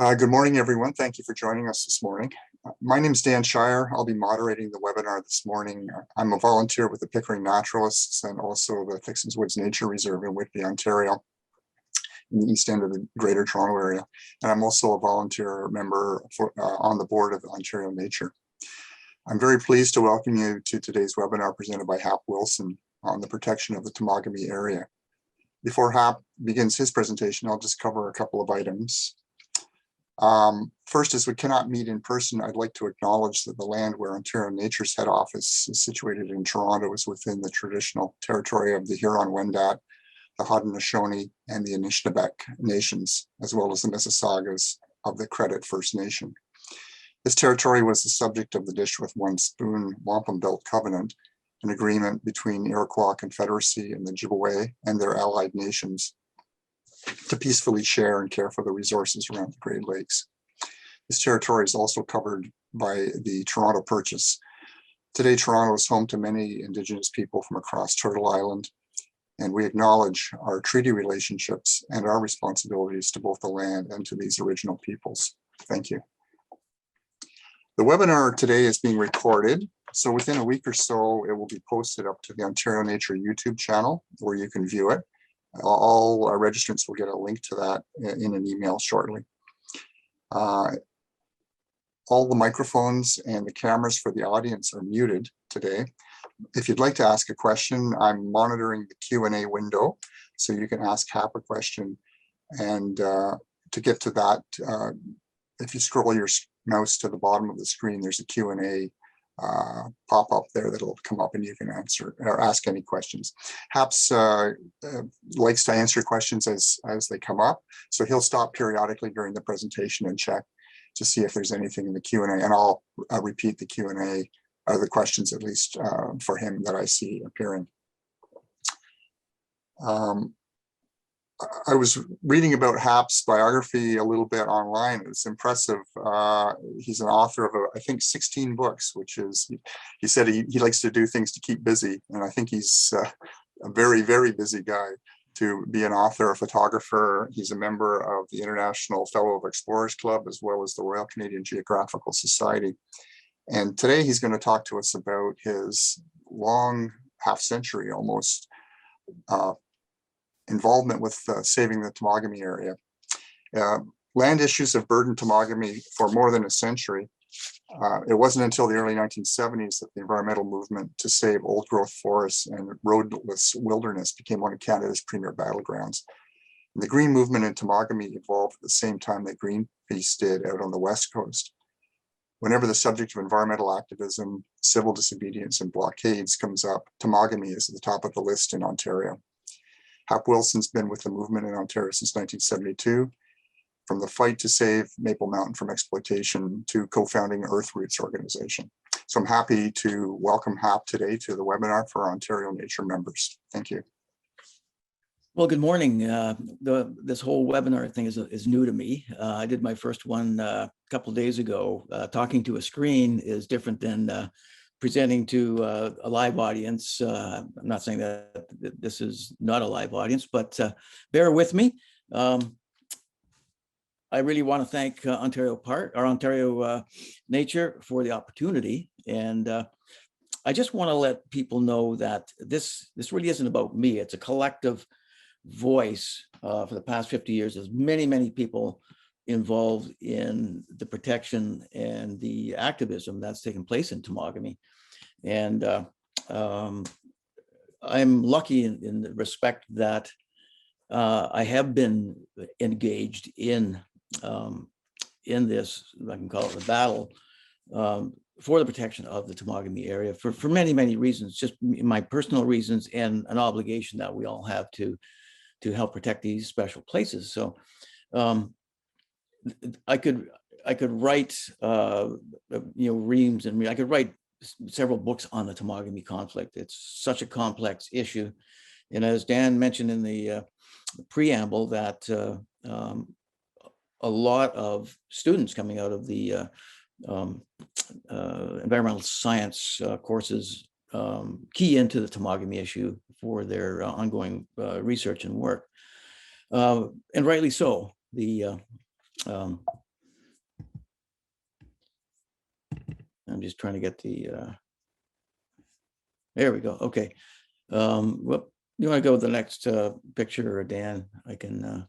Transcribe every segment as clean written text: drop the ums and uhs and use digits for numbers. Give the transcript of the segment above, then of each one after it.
Good morning, everyone. Thank you for joining us this morning. My name is Dan Shire. I'll be moderating the webinar this morning. I'm a volunteer with the Pickering Naturalists and also the Fixons Woods Nature Reserve in Whitby, Ontario, in the east end of the Greater Toronto Area. And I'm also a volunteer member on the board of Ontario Nature. I'm very pleased to welcome you to today's webinar presented by Hap Wilson on the protection of the Temagami area. Before Hap begins his presentation, I'll just cover a couple of items. First, as we cannot meet in person, I'd like to acknowledge that the land where Ontario Nature's head office is situated in Toronto is within the traditional territory of the Huron-Wendat, the Haudenosaunee, and the Anishinaabeg nations, as well as the Mississaugas of the Credit First Nation. This territory was the subject of the Dish with One Spoon Wampum Belt Covenant, an agreement between Iroquois Confederacy and the Ojibwe and their allied nations to peacefully share and care for the resources around the Great Lakes. This territory is also covered by the Toronto Purchase. Today, Toronto is home to many Indigenous people from across Turtle Island, and we acknowledge our treaty relationships and our responsibilities to both the land and to these original peoples. Thank you. The webinar today is being recorded, so within a week or so, it will be posted up to the Ontario Nature YouTube channel where you can view it. All registrants will get a link to that in an email shortly. All the microphones and the cameras for the audience are muted today. If you'd like to ask a question, I'm monitoring the Q&A window, so you can ask Hap a question. And to get to that, if you scroll your mouse to the bottom of the screen, there's a Q&A pop up there that'll come up and you can answer or ask any questions. Haps likes to answer questions as they come up, so he'll stop periodically during the presentation and check to see if there's anything in the Q&A, and I'll repeat the Q&A or the questions at least for him that I see appearing. I was reading about Hap's biography a little bit online. It's impressive. He's an author of, I think, 16 books, which is, he said he likes to do things to keep busy. And I think he's a very, very busy guy to be an author, a photographer. He's a member of the International Fellow of Explorers Club, as well as the Royal Canadian Geographical Society. And today he's going to talk to us about his long half-century almost involvement with saving the Temagami area. Land issues have burdened Temagami for more than a century. It wasn't until the early 1970s that the environmental movement to save old growth forests and roadless wilderness became one of Canada's premier battlegrounds. And the green movement in Temagami evolved at the same time that Greenpeace did out on the West Coast. Whenever the subject of environmental activism, civil disobedience, and blockades comes up, Temagami is at the top of the list in Ontario. Hap Wilson's been with the movement in Ontario since 1972, from the fight to save Maple Mountain from exploitation to co-founding Earthroots organization. So I'm happy to welcome Hap today to the webinar for our Ontario Nature members. Thank you. Well, good morning. This whole webinar thing is new to me. I did my first one a couple of days ago. Talking to a screen is different than presenting to a live audience. I'm not saying that this is not a live audience, but bear with me. I really want to thank Ontario Nature for the opportunity. And I just want to let people know that this really isn't about me. It's a collective voice for the past 50 years. There's many, many people involved in the protection and the activism that's taken place in Temagami. And I'm lucky in the respect that I have been engaged in this, I can call it the battle, for the protection of the Temagami area for many, many reasons, just my personal reasons and an obligation that we all have to help protect these special places. So I could write reams and I could write several books on the Temagami conflict. It's such a complex issue, and as Dan mentioned in the preamble, that a lot of students coming out of the environmental science courses key into the Temagami issue for their ongoing research and work, and rightly so. The I'm just trying to get the, there we go. Okay. Well, you want to go with the next picture, Dan? I can,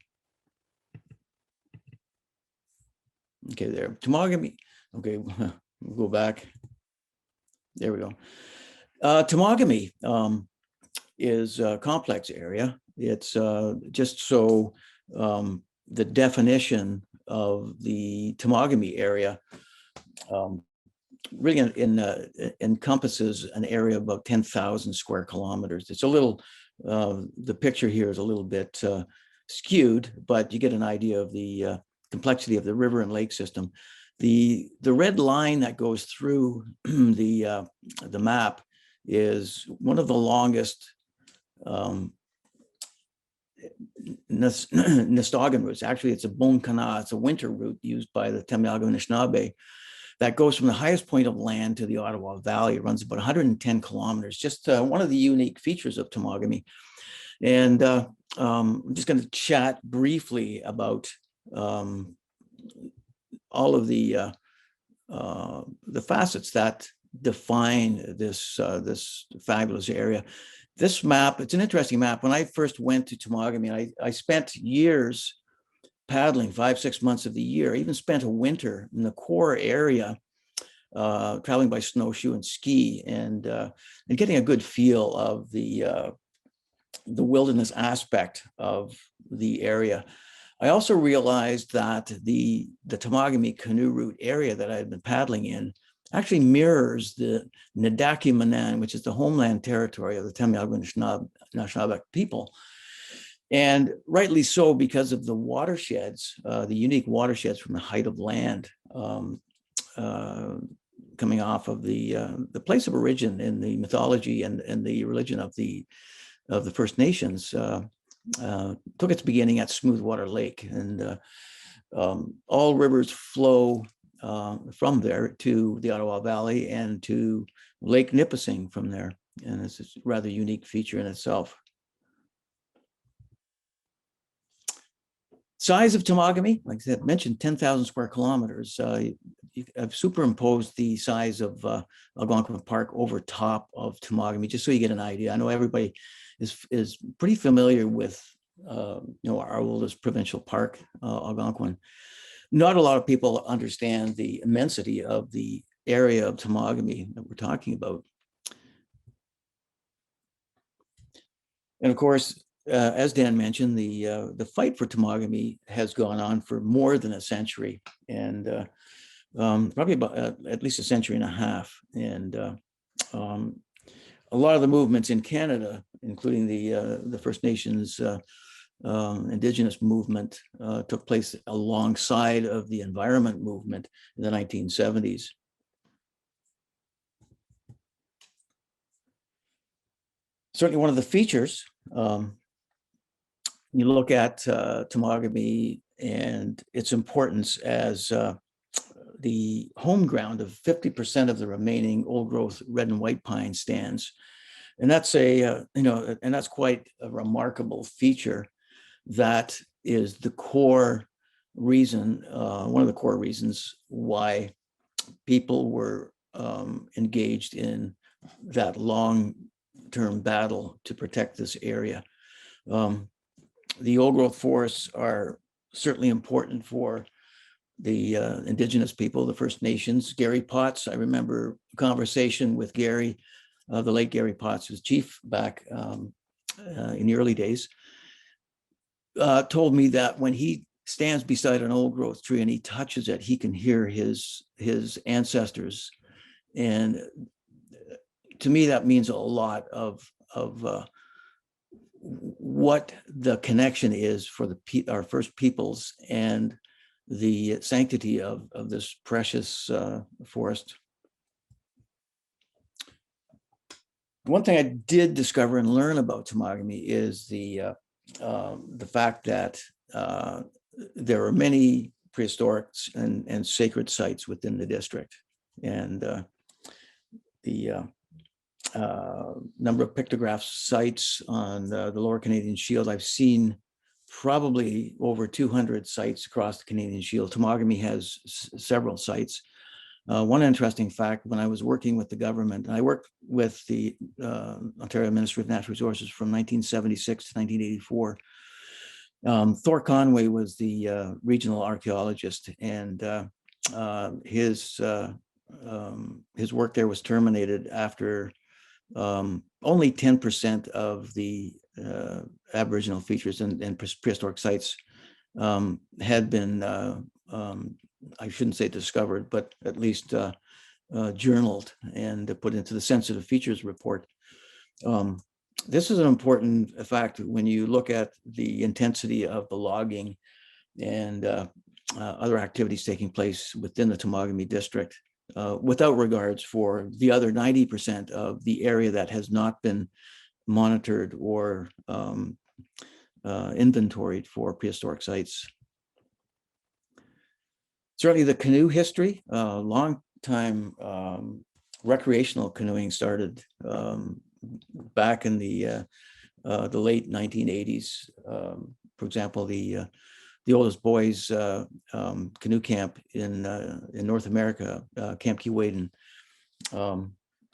okay, there. Temagami. Okay, we'll go back. There we go. Temagami is a complex area. It's just so the definition of the Temagami area really encompasses an area of about 10,000 square kilometers. It's a little, the picture here is a little bit skewed, but you get an idea of the complexity of the river and lake system. The red line that goes through the map is one of the longest Nistagan routes. Actually, it's a bon kana, it's a winter route used by the Temagami Anishinaabe that goes from the highest point of land to the Ottawa Valley. It runs about 110 kilometers, just one of the unique features of Temagami. And I'm just going to chat briefly about all of the facets that define this fabulous area. This map, it's an interesting map. When I first went to Temagami, I spent years paddling, 5-6 months of the year. I even spent a winter in the core area, traveling by snowshoe and ski, and getting a good feel of the wilderness aspect of the area. I also realized that the Temagami canoe route area that I had been paddling in actually mirrors the Nidaki Manan, which is the homeland territory of the Temagami Anishinaabe people. And rightly so, because of the watersheds, the unique watersheds from the height of land coming off of the place of origin in the mythology and the religion of the First Nations, took its beginning at Smoothwater Lake. And all rivers flow from there to the Ottawa Valley and to Lake Nipissing from there. And it's a rather unique feature in itself. Size of Temagami, like I said, mentioned 10,000 square kilometers. I've superimposed the size of Algonquin Park over top of Temagami, just so you get an idea. I know everybody is pretty familiar with our oldest provincial park, Algonquin. Not a lot of people understand the immensity of the area of Temagami that we're talking about. And of course, as Dan mentioned, the fight for Temagami has gone on for more than a century, and probably about at least a century and a half. And a lot of the movements in Canada, including the First Nations Indigenous movement, took place alongside of the environment movement in the 1970s. Certainly one of the features, you look at Temagami and its importance as the home ground of 50% of the remaining old growth red and white pine stands. And that's and that's quite a remarkable feature. That is the core reason, one of the core reasons why people were engaged in that long-term battle to protect this area. The old growth forests are certainly important for the Indigenous people, the First Nations. Gary Potts, I remember a conversation with Gary, the late Gary Potts, who was chief back in the early days, told me that when he stands beside an old growth tree and he touches it, he can hear his ancestors. And to me, that means a lot of what the connection is for our first peoples and the sanctity of this precious forest. One thing I did discover and learn about Temagami is the fact that there are many prehistoric and sacred sites within the district, and the number of pictograph sites on the Lower Canadian Shield, I've seen probably over 200 sites across the Canadian Shield. Temagami has several sites. One interesting fact, when I was working with the government, and I worked with the Ontario Ministry of Natural Resources from 1976 to 1984. Thor Conway was the regional archaeologist, and his work there was terminated after only 10% of the Aboriginal features and prehistoric sites had been, I shouldn't say discovered, but at least journaled and put into the sensitive features report. This is an important fact when you look at the intensity of the logging and other activities taking place within the Temagami district, without regards for the other 90% of the area that has not been monitored or inventoried for prehistoric sites. Certainly the canoe history, long time recreational canoeing started back in the late 1980s. For example, the oldest boys canoe camp in North America, Camp Keewaydin,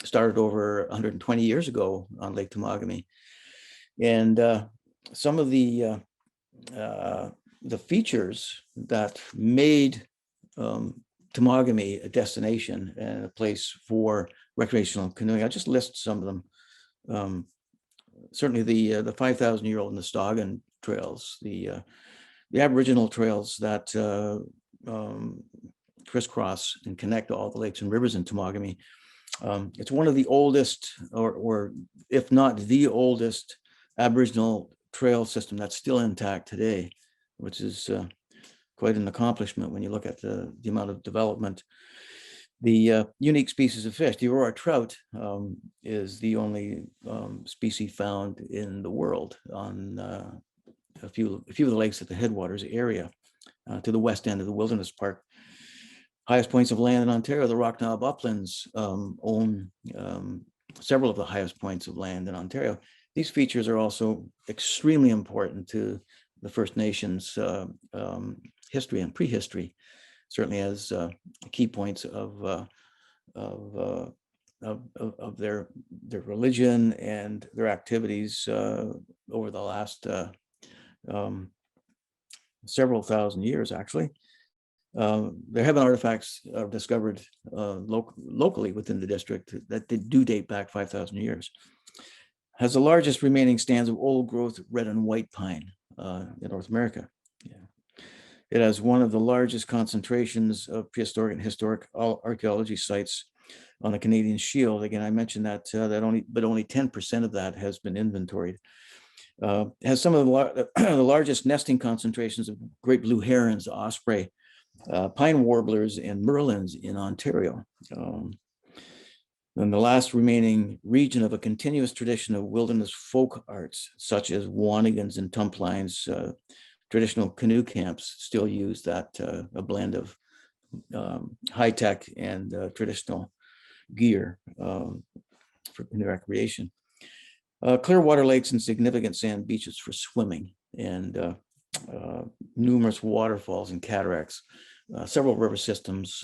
started over 120 years ago on Lake Temagami. And some of the features that made Temagami a destination and a place for recreational canoeing, I'll just list some of them. Certainly the 5,000-year-old Nestogan trails, the Aboriginal trails that crisscross and connect all the lakes and rivers in Temagami. It's one of the oldest, or if not the oldest, Aboriginal trail system that's still intact today, which is quite an accomplishment when you look at the amount of development. The unique species of fish, the Aurora trout, is the only species found in the world on a few of the lakes at the headwaters area to the west end of the Wilderness Park. Highest points of land in Ontario, the Rock Knob Uplands own several of the highest points of land in Ontario. These features are also extremely important to the First Nations history and prehistory, certainly as key points of their religion and their activities over the last several thousand years, actually. There have been artifacts discovered locally within the district that do date back 5,000 years. Has the largest remaining stands of old growth red and white pine in North America. Yeah. It has one of the largest concentrations of prehistoric and historic archaeology sites on the Canadian Shield. Again, I mentioned that only 10% of that has been inventoried. Has some of the largest nesting concentrations of great blue herons, osprey, pine warblers, and merlins in Ontario. And the last remaining region of a continuous tradition of wilderness folk arts, such as wanigans and tumplines. Traditional canoe camps still use that, a blend of high-tech and traditional gear for canoe recreation. Clear water lakes and significant sand beaches for swimming, and numerous waterfalls and cataracts. Several river systems,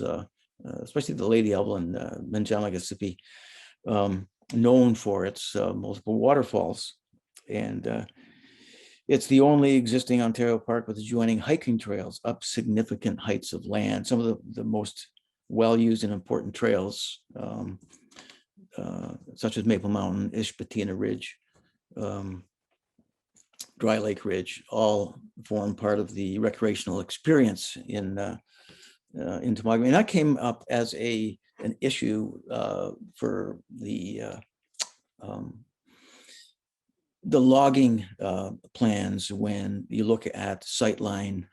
especially the Lady Evelyn, Minjamagasipi, known for its multiple waterfalls. And it's the only existing Ontario park with adjoining hiking trails up significant heights of land. Some of the most well-used and important trails, such as Maple Mountain, Ishpatina Ridge, Dry Lake Ridge, all form part of the recreational experience in Temagami. And that came up as an issue for the logging plans when you look at sightline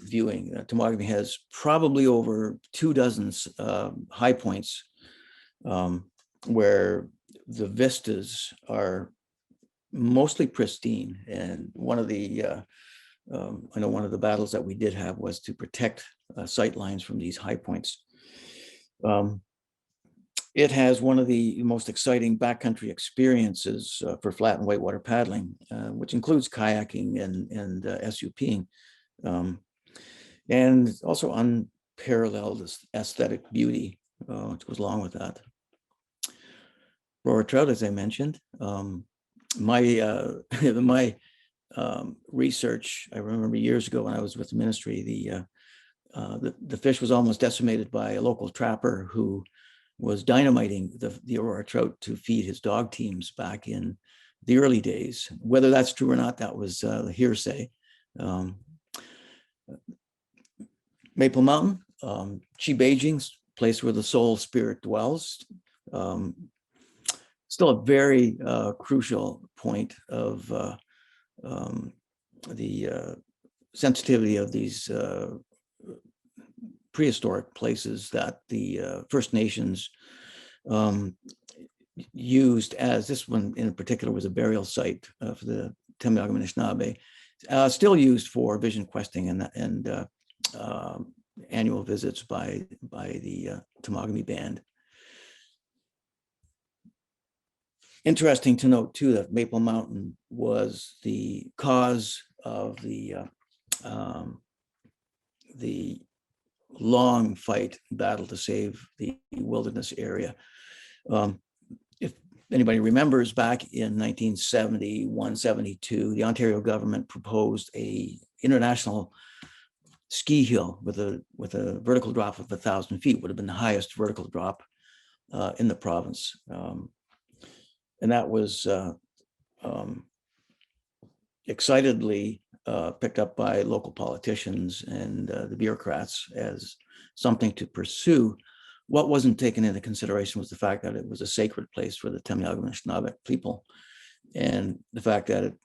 viewing. Temagami has probably over 24 high points where the vistas are mostly pristine. And one of the, I know one of the battles that we did have was to protect sight lines from these high points. It has one of the most exciting backcountry experiences for flat and whitewater paddling, which includes kayaking and SUPing, and also unparalleled aesthetic beauty. which goes along with that. Roar trout, as I mentioned, my my research, I remember years ago when I was with the ministry, the fish was almost decimated by a local trapper who was dynamiting the Aurora trout to feed his dog teams back in the early days. Whether that's true or not, that was hearsay. Maple Mountain, Chi Beijing's place where the soul spirit dwells. Still a very crucial point of the sensitivity of these prehistoric places that the First Nations used, as this one in particular was a burial site for the Temagami Anishinaabe, still used for vision questing and annual visits by the Temagami band. Interesting to note too that Maple Mountain was the cause of the long fight battle to save the wilderness area. If anybody remembers, back in 1971, 72, the Ontario government proposed a international ski hill with a vertical drop of 1,000 feet, would have been the highest vertical drop in the province. And that was excitedly picked up by local politicians and the bureaucrats as something to pursue. What wasn't taken into consideration was the fact that it was a sacred place for the Temagami Anishinaabe people, and the fact that it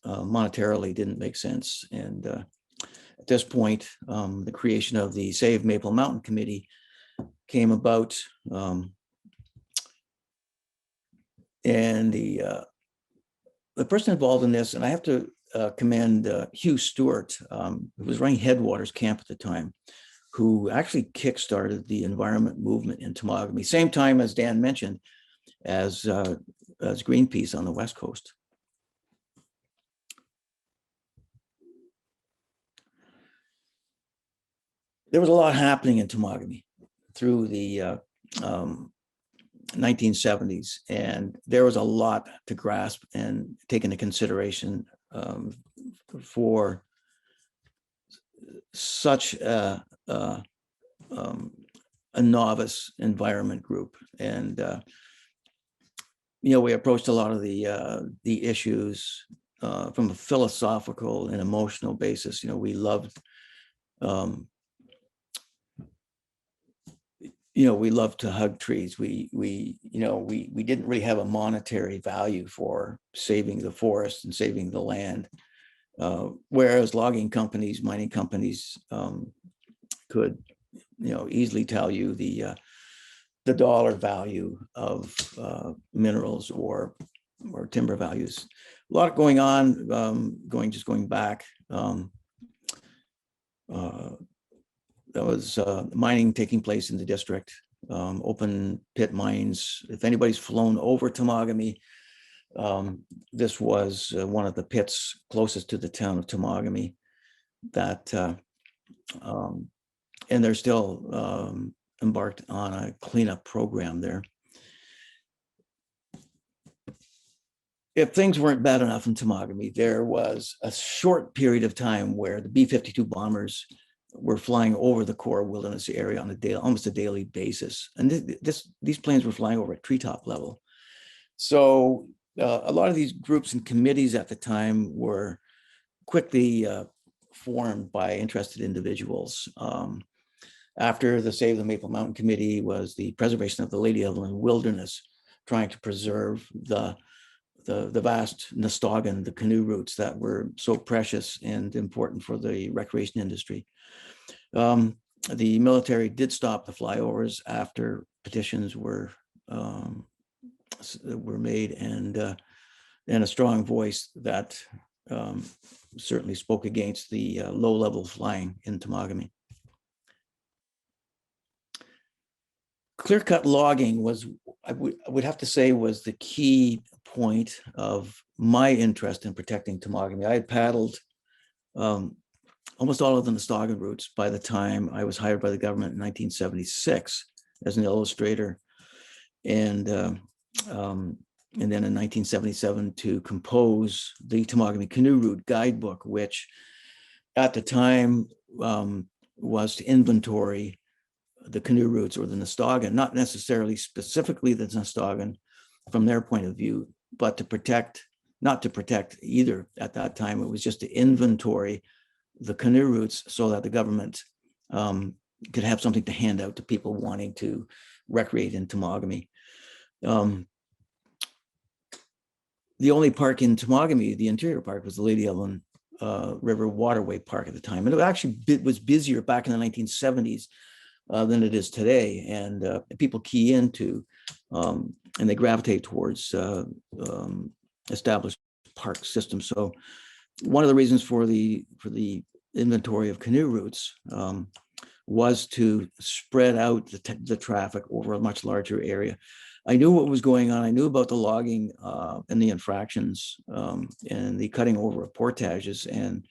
monetarily didn't make sense. And at this point, the creation of the Save Maple Mountain Committee came about. And the person involved in this, and I have to commend Hugh Stewart, who was running Headwaters Camp at the time, who actually kickstarted the environment movement in Temagami, same time as Dan mentioned, as Greenpeace on the West Coast. There was a lot happening in Temagami through the 1970s, and there was a lot to grasp and take into consideration for such a novice environment group. And we approached a lot of the issues from a philosophical and emotional basis. We loved we love to hug trees. We didn't really have a monetary value for saving the forest and saving the land, whereas logging companies, mining companies could, easily tell you the dollar value of minerals or timber values. A lot going on, going back. There was mining taking place in the district, open pit mines. If anybody's flown over Temagami, this was one of the pits closest to the town of Temagami that, and they're still embarked on a cleanup program there. If things weren't bad enough in Temagami, there was a short period of time where the B-52 bombers were flying over the core wilderness area on almost a daily basis. And these planes were flying over at treetop level. So a lot of these groups and committees at the time were quickly formed by interested individuals. After the Save the Maple Mountain Committee was the preservation of the Lady Evelyn Wilderness, trying to preserve the vast Nostogan, the canoe routes that were so precious and important for the recreation industry. The military did stop the flyovers after petitions were made, and a strong voice that certainly spoke against the low-level flying in Temagami. Clear-cut logging was, I would have to say, was the key point of my interest in protecting Temagami. I had paddled almost all of the Nostogan routes by the time I was hired by the government in 1976 as an illustrator, and then in 1977 to compose the Temagami Canoe Route Guidebook, which at the time was to inventory the canoe routes, or the Nestogan, not necessarily specifically the Nestogan from their point of view, but to protect, not to protect either at that time. It was just to inventory the canoe routes so that the government could have something to hand out to people wanting to recreate in Temagami. The only park in Temagami, the interior park, was the Lady Evelyn River Waterway Park at the time. And it actually was busier back in the 1970s than it is today. And people key into and they gravitate towards established park systems. So one of the reasons for the inventory of canoe routes was to spread out the traffic over a much larger area. I knew what was going on. I knew about the logging and the infractions and the cutting over of portages, and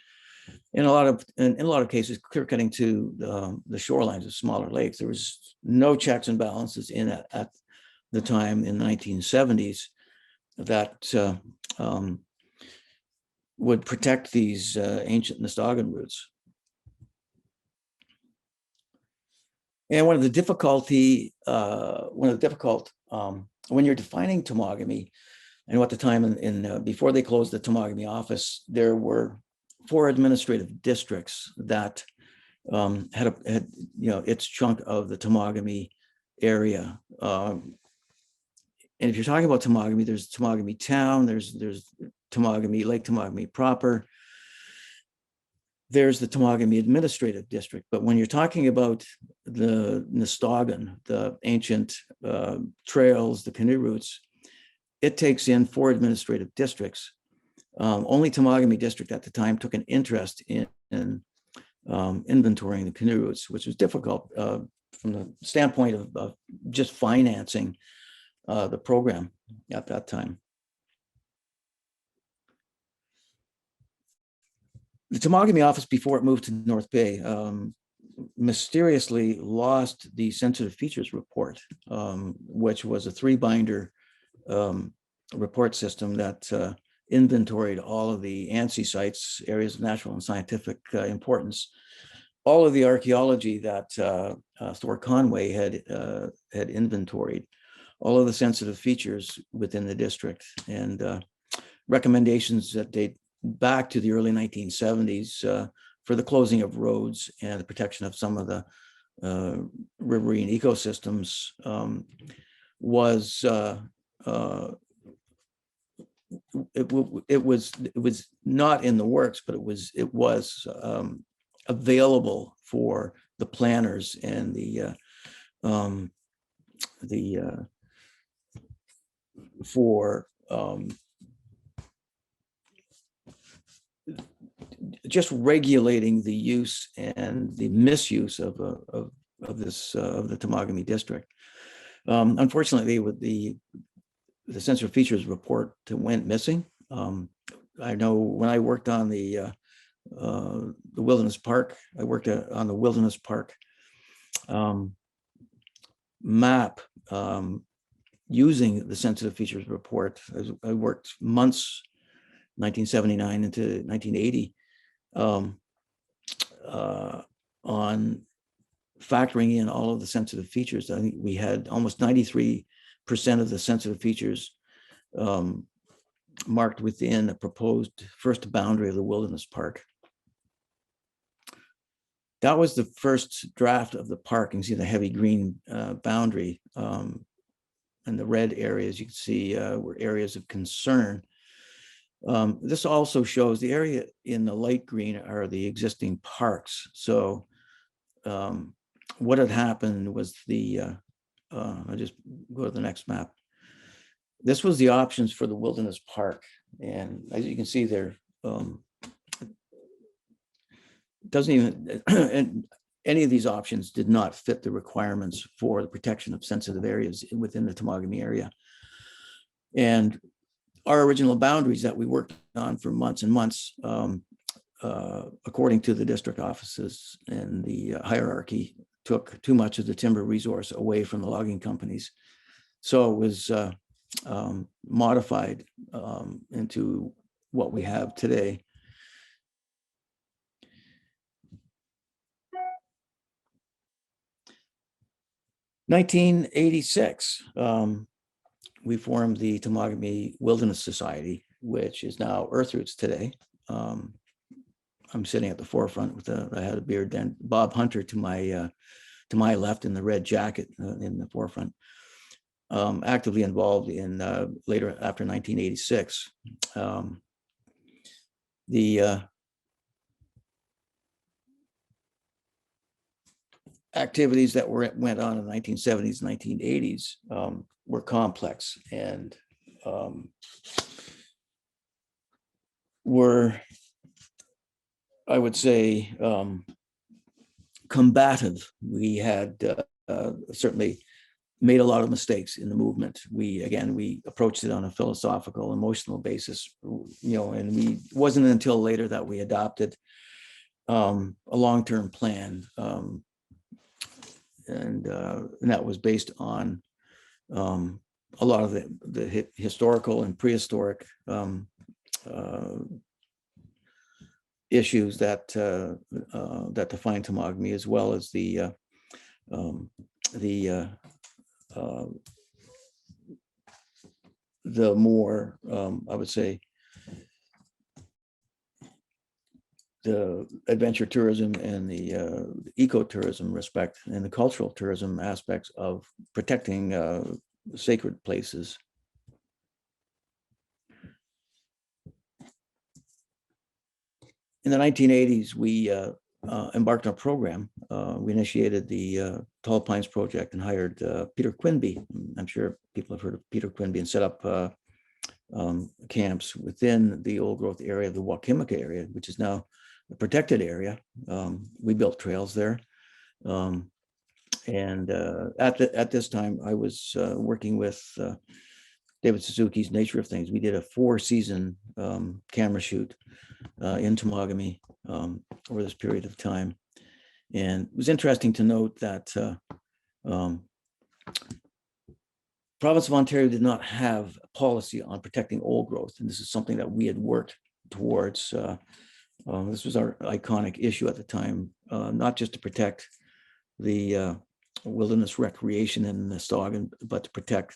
in a lot of cases, clear cutting to the shorelines of smaller lakes. There was no checks and balances in it at the time in the 1970s that would protect these ancient Nestogan routes. And one of the difficult when you're defining Temagami, and at the time before they closed the Temagami office, there were 4 administrative districts that had its chunk of the Temagami area. And if you're talking about Temagami, there's Temagami town, there's Temagami, Lake Temagami proper, there's the Temagami administrative district. But when you're talking about the Nestogan, the ancient trails, the canoe routes, it takes in 4 administrative districts. Only Temagami district at the time took an interest in inventorying the canoe routes, which was difficult from the standpoint of just financing the program at that time. The Temagami office, before it moved to North Bay, mysteriously lost the sensitive features report, which was a 3-binder report system that inventoried all of the ANSI sites, areas of natural and scientific importance, all of the archaeology that Thor Conway had inventoried, all of the sensitive features within the district, and recommendations that date back to the early 1970s for the closing of roads and the protection of some of the riverine ecosystems was it was not in the works, but it was available for the planners and just regulating the use and the misuse of the Temagami district. Unfortunately, with the sensitive features report went missing. I know when I worked on the wilderness park, I worked on the wilderness park map using the sensitive features report. I worked months, 1979 into 1980, on factoring in all of the sensitive features. I think we had almost 93% of the sensitive features marked within a proposed first boundary of the wilderness park. That was the first draft of the park. You can see the heavy green boundary, and the red areas you can see were areas of concern. This also shows the area in the light green are the existing parks. So what had happened was I'll just go to the next map. This was the options for the wilderness park. And as you can see there, doesn't even, and any of these options did not fit the requirements for the protection of sensitive areas within the Temagami area. And our original boundaries that we worked on for months and months, according to the district offices and the hierarchy took too much of the timber resource away from the logging companies. So it was modified into what we have today. In 1986, we formed the Temagami Wilderness Society, which is now Earthroots today. I'm sitting at the forefront with I had a beard then. Bob Hunter to my left in the red jacket in the forefront. Actively involved in later after 1986. The activities that went on in the 1970s, 1980s were complex and were, I would say, combative. We had certainly made a lot of mistakes in the movement. We approached it on a philosophical, emotional basis, and it wasn't until later that we adopted a long-term plan, and that was based on a lot of the historical and prehistoric issues that define Temagami, as well as the more, I would say, the adventure tourism and the ecotourism respect and the cultural tourism aspects of protecting sacred places. In the 1980s, we embarked on a program. We initiated the Tall Pines Project and hired Peter Quinby. I'm sure people have heard of Peter Quinby, and set up camps within the old growth area of the Waukemika area, which is now a protected area. We built trails there. And at this time, I was working with David Suzuki's Nature of Things. We did a 4-season camera shoot in Temagami over this period of time. And it was interesting to note that province of Ontario did not have a policy on protecting old growth. And this is something that we had worked towards. This was our iconic issue at the time, not just to protect the wilderness recreation in Nistagan, but to protect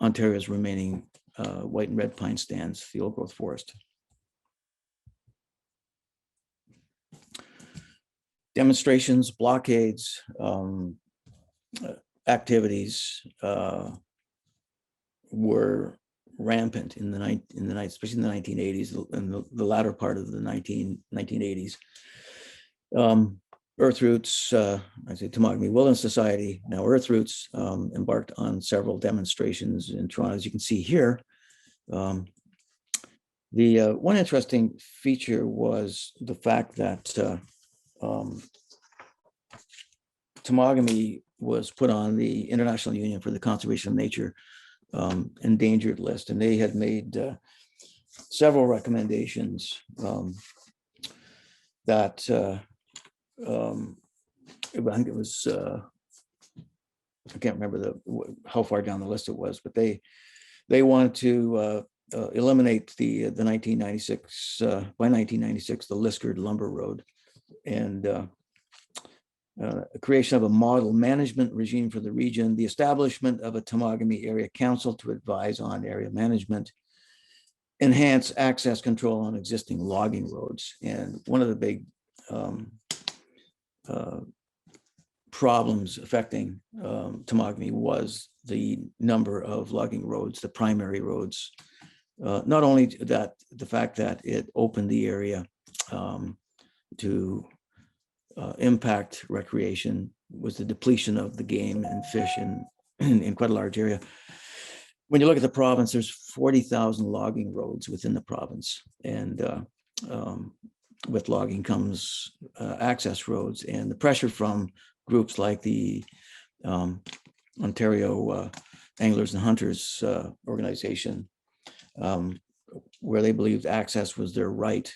Ontario's remaining white and red pine stands, the old growth forest. Demonstrations, blockades, activities were rampant in the night, especially in the 1980s and the latter part of the 1980s. Earthroots, I say Temagami Wilderness Society, now Earthroots, embarked on several demonstrations in Toronto, as you can see here. The one interesting feature was the fact that Temagami was put on the International Union for the Conservation of Nature endangered list, and they had made several recommendations that I think it was I can't remember how far down the list it was, but they wanted to eliminate the 1996 by 1996 the Liskeard Lumber Road, and creation of a model management regime for the region, the establishment of a Temagami Area Council to advise on area management, enhance access control on existing logging roads. And one of the big problems affecting Temagami was the number of logging roads, the primary roads. Not only that, the fact that it opened the area to impact recreation, was the depletion of the game and fish in quite a large area. When you look at the province, there's 40,000 logging roads within the province, and with logging comes access roads, and the pressure from groups like the Ontario Anglers and Hunters organization, where they believed access was their right,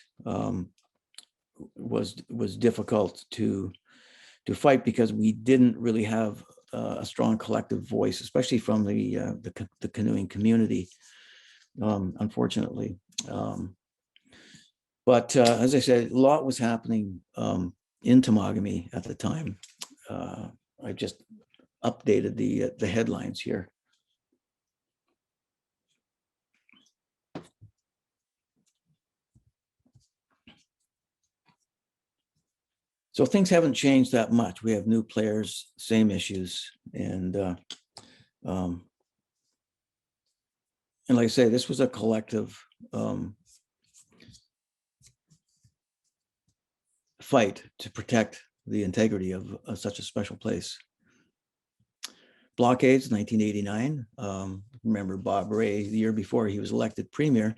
was difficult to fight, because we didn't really have a strong collective voice, especially from the canoeing community, unfortunately. But as I said, a lot was happening in Temagami at the time. I just updated the headlines here. So things haven't changed that much. We have new players, same issues, and like I say, this was a collective fight to protect the integrity of such a special place. Blockades, 1989. Remember Bob Ray, the year before he was elected premier,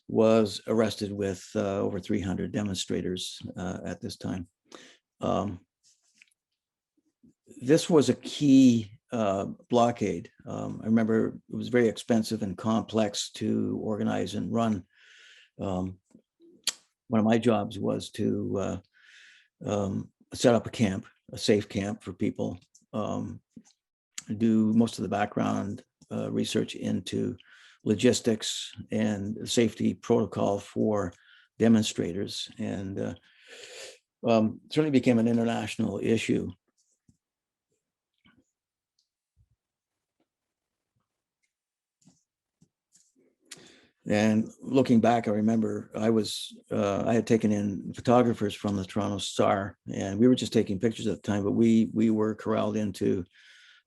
was arrested with over 300 demonstrators at this time. This was a key blockade. I remember it was very expensive and complex to organize and run. One of my jobs was to set up a camp, a safe camp for people, do most of the background research into logistics and safety protocol for demonstrators, and certainly became an international issue. And looking back, I remember I had taken in photographers from the Toronto Star, and we were just taking pictures at the time, but we were corralled into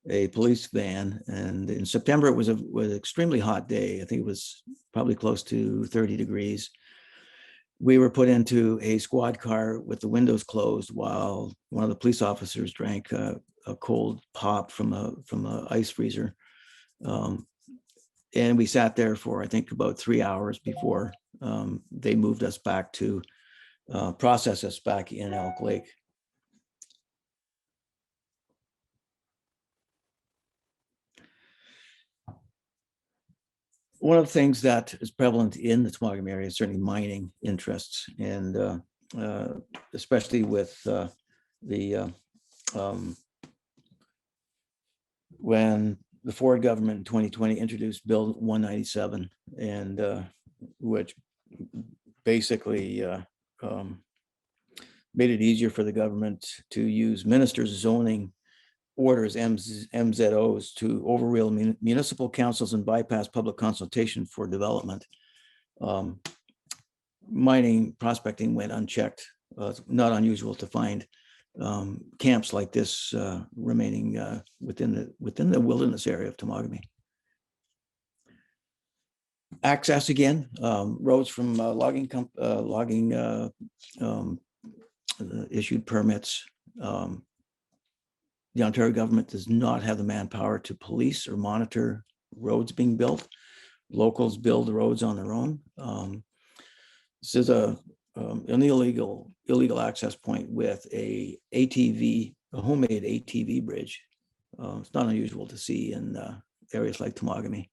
a police van. And in September, it was an extremely hot day. I think it was probably close to 30 degrees. We were put into a squad car with the windows closed while one of the police officers drank a cold pop from a ice freezer. And we sat there for, I think, about 3 hours before they moved us back to process us back in Elk Lake. One of the things that is prevalent in the Temagami area is certainly mining interests, and especially with when the Ford government in 2020 introduced Bill 197, and which basically made it easier for the government to use ministers' zoning orders, MZOs, to overrule municipal councils and bypass public consultation for development. Mining prospecting went unchecked. It's not unusual to find camps like this remaining within the wilderness area of Temagami. Access again, roads from logging issued permits. The Ontario government does not have the manpower to police or monitor roads being built. Locals build roads on their own. This is an illegal access point with a homemade ATV bridge. It's not unusual to see in areas like Temagami.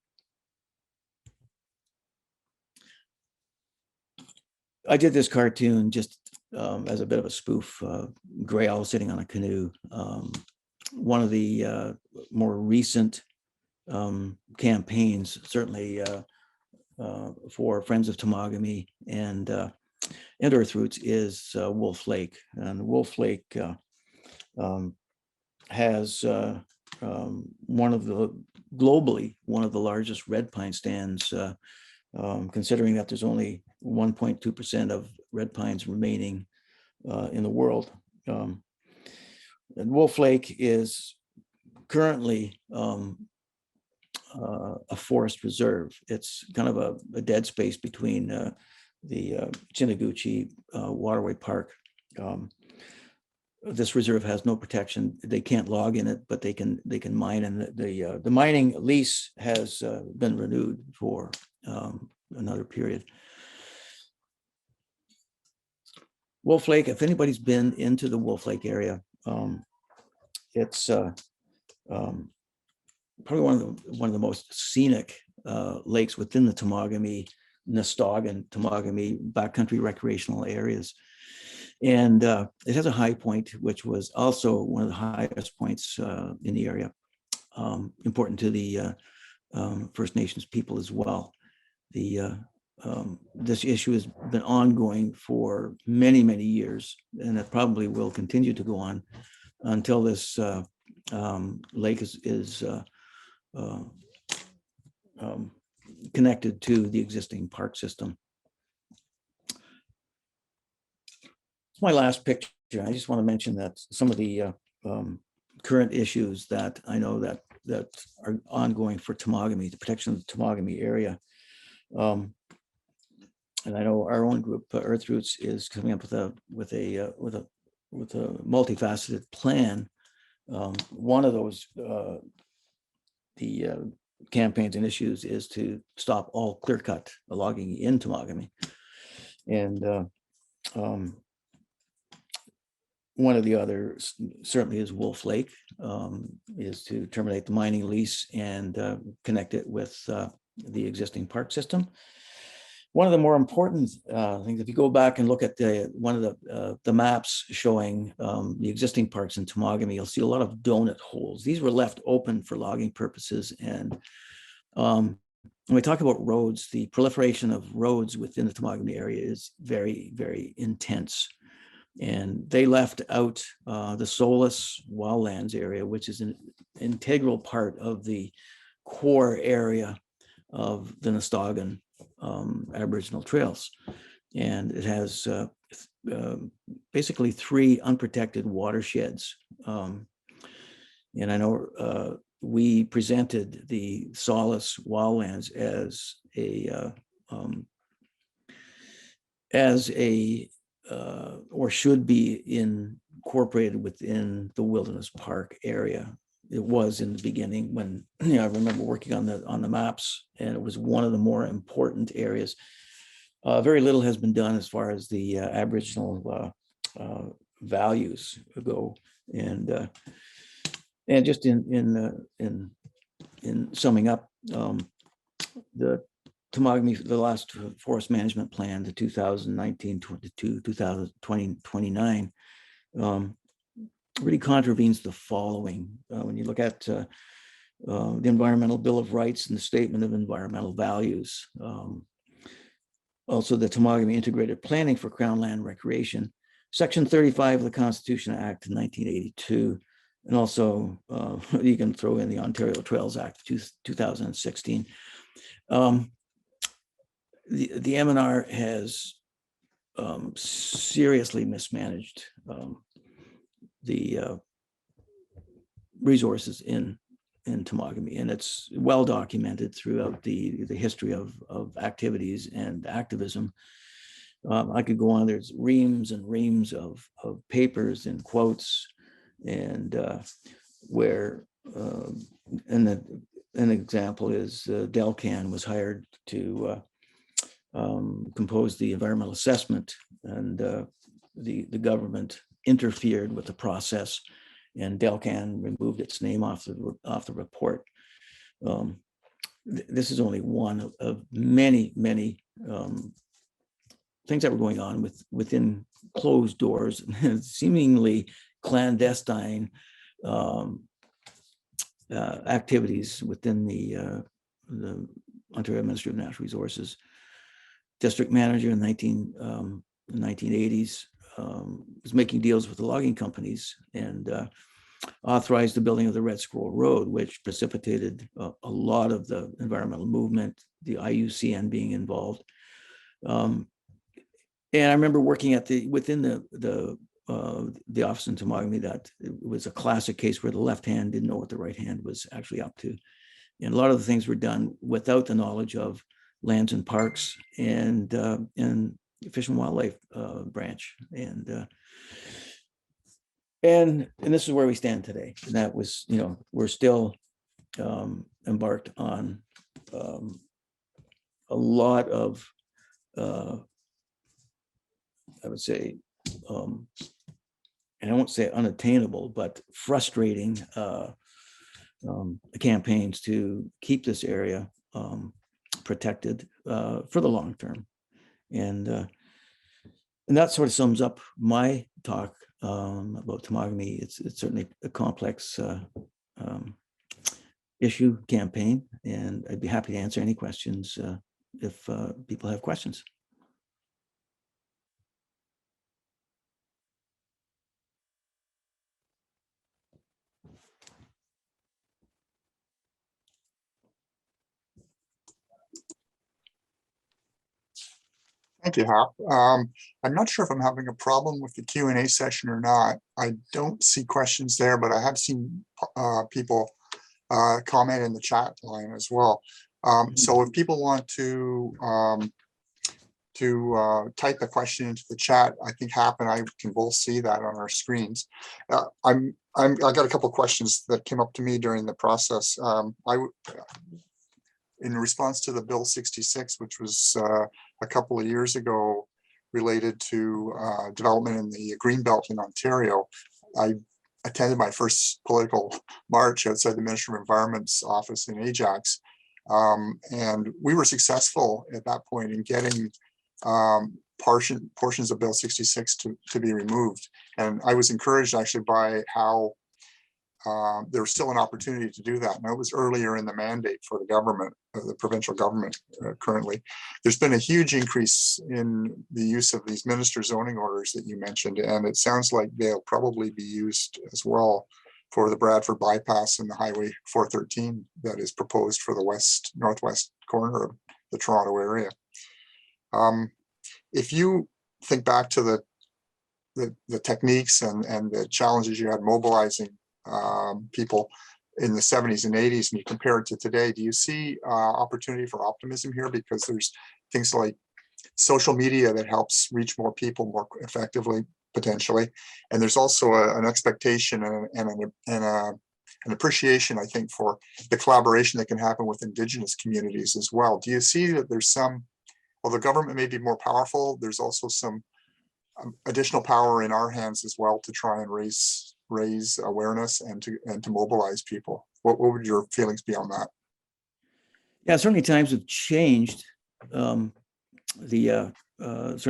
I did this cartoon just as a bit of a spoof, gray owl sitting on a canoe. One of the more recent campaigns, certainly for Friends of Temagami and Earthroots, is Wolf Lake. And Wolf Lake has globally one of the largest red pine stands, considering that there's only 1.2% of red pines remaining in the world. And Wolf Lake is currently a forest reserve. It's kind of a dead space between the Chiniguchi Waterway Park. This reserve has no protection. They can't log in it, but they can mine, and the mining lease has been renewed for another period. Wolf Lake, if anybody's been into the Wolf Lake area, it's probably one of the most scenic lakes within the Temagami, Nestogan, Temagami backcountry recreational areas. And it has a high point, which was also one of the highest points in the area, important to the First Nations people as well. This issue has been ongoing for many, many years, and it probably will continue to go on until this lake is connected to the existing park system. It's my last picture. I just want to mention that some of the current issues that I know that are ongoing for Temagami, the protection of the Temagami area. And I know our own group, Earthroots, is coming up with a multifaceted plan. One of those campaigns and issues is to stop all clear-cut logging in Temagami, and one of the others certainly is Wolf Lake, is to terminate the mining lease and connect it with the existing park system. One of the more important things, if you go back and look at one of the maps showing the existing parks in Temagami, you'll see a lot of donut holes. These were left open for logging purposes. And when we talk about roads, the proliferation of roads within the Temagami area is very, very intense. And they left out the Solus wildlands area, which is an integral part of the core area of the Nistagan Aboriginal trails. And it has basically 3 unprotected watersheds. And I know we presented the Solus wildlands as a or should be incorporated within the Wilderness Park area. It was in the beginning when, I remember working on the maps, and it was one of the more important areas. Very little has been done as far as the Aboriginal values go, and just in summing up, the Temagami, the last forest management plan, the 2019 to 2029, really contravenes the following. When you look at the Environmental Bill of Rights and the Statement of Environmental Values, also the Temagami Integrated Planning for Crown Land Recreation, Section 35 of the Constitution Act of 1982, and also you can throw in the Ontario Trails Act of 2016. The MNR has seriously mismanaged the resources in Temagami, and it's well documented throughout the history of activities and activism. I could go on. There's reams and reams of papers and quotes, and where an example is Delcan was hired to compose the environmental assessment, and the government interfered with the process, and Delcan removed its name off the report. This is only one of many, many things that were going on within closed doors, seemingly clandestine activities within the Ontario Ministry of Natural Resources. District manager in the 1980s was making deals with the logging companies, and authorized the building of the Red Squirrel Road, which precipitated a lot of the environmental movement, the IUCN being involved. And I remember working within the office in Temagami, that it was a classic case where the left hand didn't know what the right hand was actually up to. And a lot of the things were done without the knowledge of Lands and Parks and Fish and Wildlife branch. And this is where we stand today. And that was, we're still embarked on a lot of, I would say, and I won't say unattainable, but frustrating campaigns to keep this area protected for the long term. And And that sort of sums up my talk about Temagami. It's certainly a complex issue campaign, and I'd be happy to answer any questions if people have questions. Thank you, Hap. I'm not sure if I'm having a problem with the Q&A session or not. I don't see questions there, but I have seen people comment in the chat line as well. So if people want to type a question into the chat, I think Hap and I can both see that on our screens. I got a couple of questions that came up to me during the process. In response to the Bill 66, which was a couple of years ago related to development in the Greenbelt in Ontario, I attended my first political march outside the Minister of Environment's office in Ajax. And we were successful at that point in getting portions of Bill 66 to be removed. And I was encouraged actually by how there was still an opportunity to do that. And it was earlier in the mandate for the government, the provincial government currently. There's been a huge increase in the use of these minister zoning orders that you mentioned, and it sounds like they'll probably be used as well for the Bradford bypass and the Highway 413 that is proposed for the northwest corner of the Toronto area. If you think back to the techniques and the challenges you had mobilizing people in the 70s and 80s, and you compare it to today, do you see opportunity for optimism here? Because there's things like social media that helps reach more people more effectively, potentially. And there's also an expectation and an appreciation, I think, for the collaboration that can happen with Indigenous communities as well. Do you see that there's some, well, the government may be more powerful, there's also some additional power in our hands as well to try and raise awareness and to mobilize people? What would your feelings be on that? Yeah, certainly times have changed. Certainly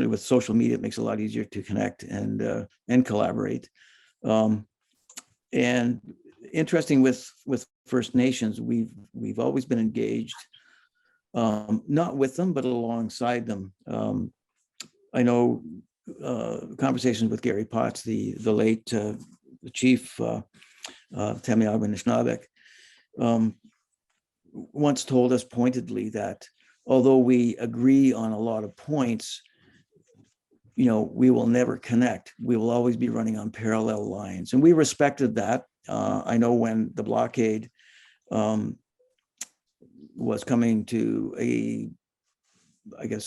with social media, it makes it a lot easier to connect and collaborate. And interesting with First Nations, we've always been engaged, not with them, but alongside them. I know conversations with Gary Potts, the late the chief Temagami once told us pointedly that although we agree on a lot of points, we will never connect. We will always be running on parallel lines. And we respected that. I know when the blockade was coming to a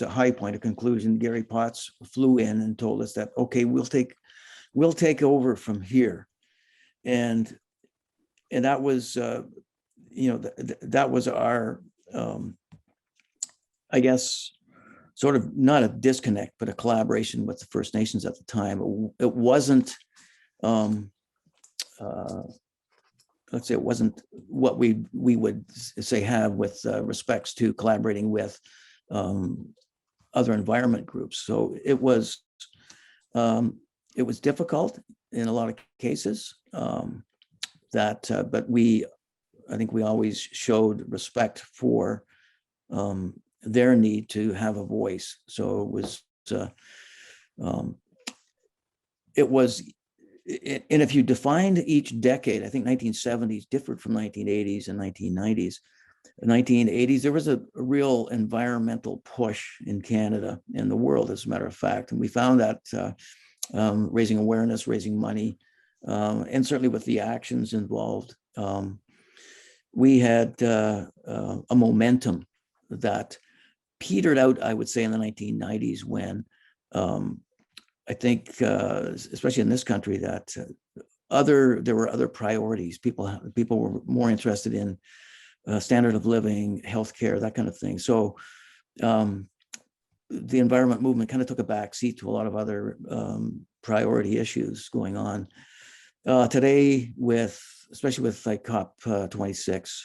high point, a conclusion, Gary Potts flew in and told us that, okay, we'll take over from here. And that was, that was our, sort of not a disconnect, but a collaboration with the First Nations at the time. It wasn't, let's say it wasn't what we would say have with respects to collaborating with other environment groups. So it was difficult in a lot of cases, but I think we always showed respect for their need to have a voice. So it was, and if you defined each decade, I think 1970s differed from 1980s and 1990s. In 1980s, there was a real environmental push in Canada and the world, as a matter of fact. And we found that raising awareness, raising money, and certainly with the actions involved, we had a momentum that petered out, I would say, in the 1990s when I think, especially in this country, that there were other priorities. People were more interested in standard of living, healthcare, that kind of thing. So the environment movement kind of took a back seat to a lot of other priority issues going on. Today, especially with like COP26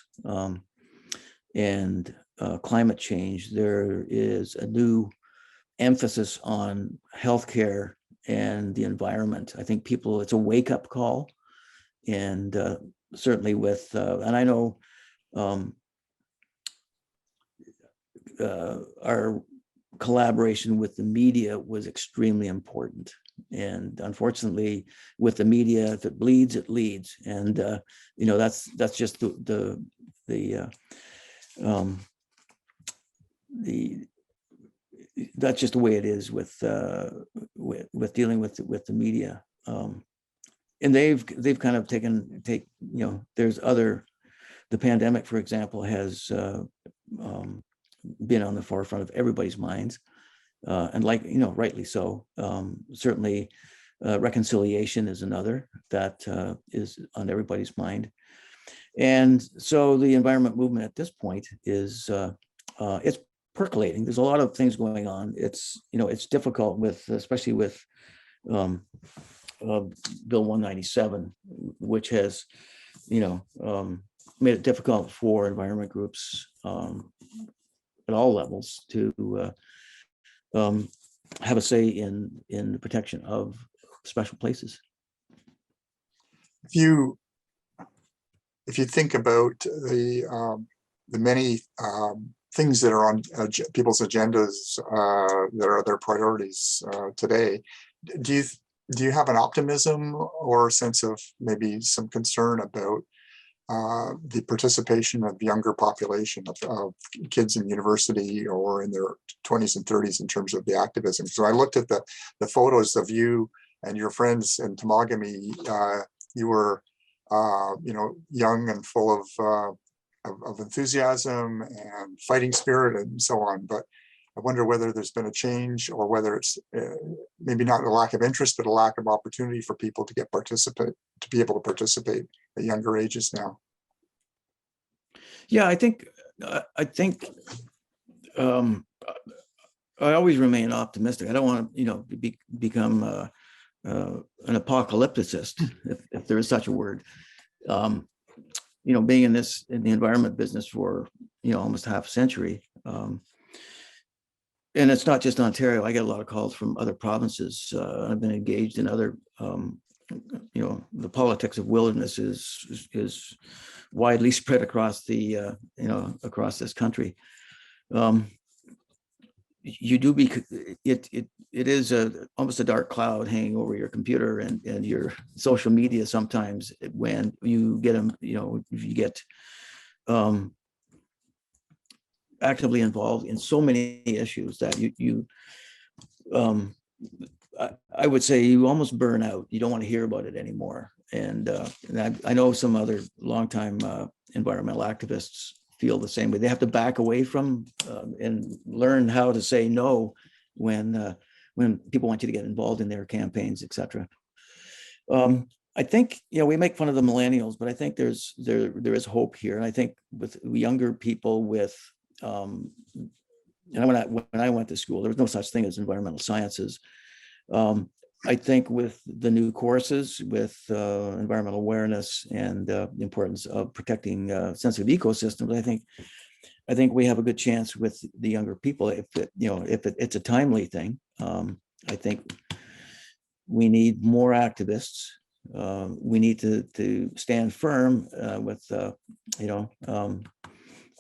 and climate change, there is a new emphasis on healthcare and the environment. I think people, it's a wake-up call, and certainly with, and I know our collaboration with the media was extremely important. And unfortunately, with the media, if it bleeds, it leads. And you know, that's just the that's just the way it is with dealing with the media. And they've kind of taken, you know, there's other, the pandemic, for example, has been on the forefront of everybody's minds, and like, you know, rightly so. Certainly, reconciliation is another that is on everybody's mind. And so the environment movement at this point is it's percolating. There's a lot of things going on. It's, you know, it's difficult with, especially with Bill 197, which has, you know, made it difficult for environment groups at all levels to have a say in the protection of special places. If you think about the many things that are on people's agendas that are their priorities today, do you have an optimism or a sense of maybe some concern about the participation of younger population of kids in university or in their 20s and 30s in terms of the activism? So I looked at the photos of you and your friends in Temagami. You were, you know, young and full of enthusiasm and fighting spirit and so on. But I wonder whether there's been a change, or whether it's maybe not a lack of interest, but a lack of opportunity for people to be able to participate at younger ages now. Yeah, I think I always remain optimistic. I don't want to, you know, become an apocalypticist, if there is such a word. You know, being in the environment business for, you know, almost half a century. And it's not just Ontario. I get a lot of calls from other provinces. I've been engaged in other, you know, the politics of wilderness is widely spread across the, you know, across this country. You do it is almost a dark cloud hanging over your computer and your social media sometimes, when you get them, you know, you get actively involved in so many issues that I would say you almost burn out. You don't want to hear about it anymore. And I know some other longtime environmental activists feel the same way. They have to back away from and learn how to say no when people want you to get involved in their campaigns, etc. I think, you know, we make fun of the millennials, but I think there is hope here. And I think with younger people, with and when I went to school, there was no such thing as environmental sciences. I think with the new courses, with environmental awareness and the importance of protecting sensitive ecosystems, I think we have a good chance with the younger people. If it's a timely thing. I think we need more activists. We need to stand firm with, you know,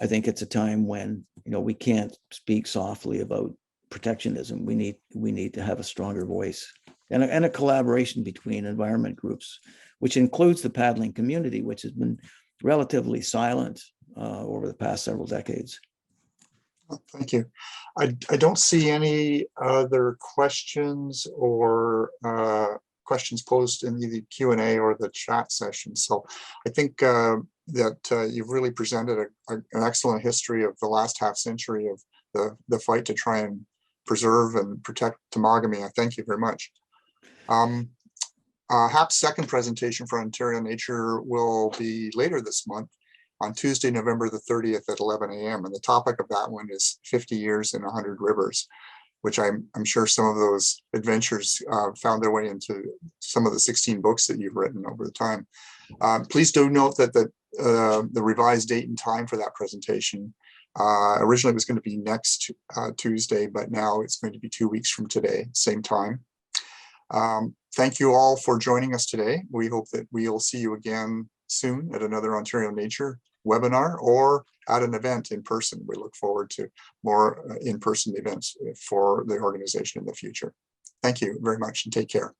I think it's a time when, you know, we can't speak softly about protectionism. We need to have a stronger voice and a collaboration between environment groups, which includes the paddling community, which has been relatively silent over the past several decades. Thank you. I don't see any other questions or questions posed in the Q&A or the chat session. So I think that you've really presented an excellent history of the last half century of the fight to try and preserve and protect Temagami. I thank you very much. Hap's second presentation for Ontario Nature will be later this month on Tuesday, November the 30th at 11 a.m. And the topic of that one is 50 years in 100 rivers, which I'm sure some of those adventures found their way into some of the 16 books that you've written over the time. Please do note that the revised date and time for that presentation Originally, it was going to be next Tuesday, but now it's going to be 2 weeks from today, same time. Thank you all for joining us today. We hope that we'll see you again soon at another Ontario Nature webinar or at an event in person. We look forward to more in-person events for the organization in the future. Thank you very much and take care.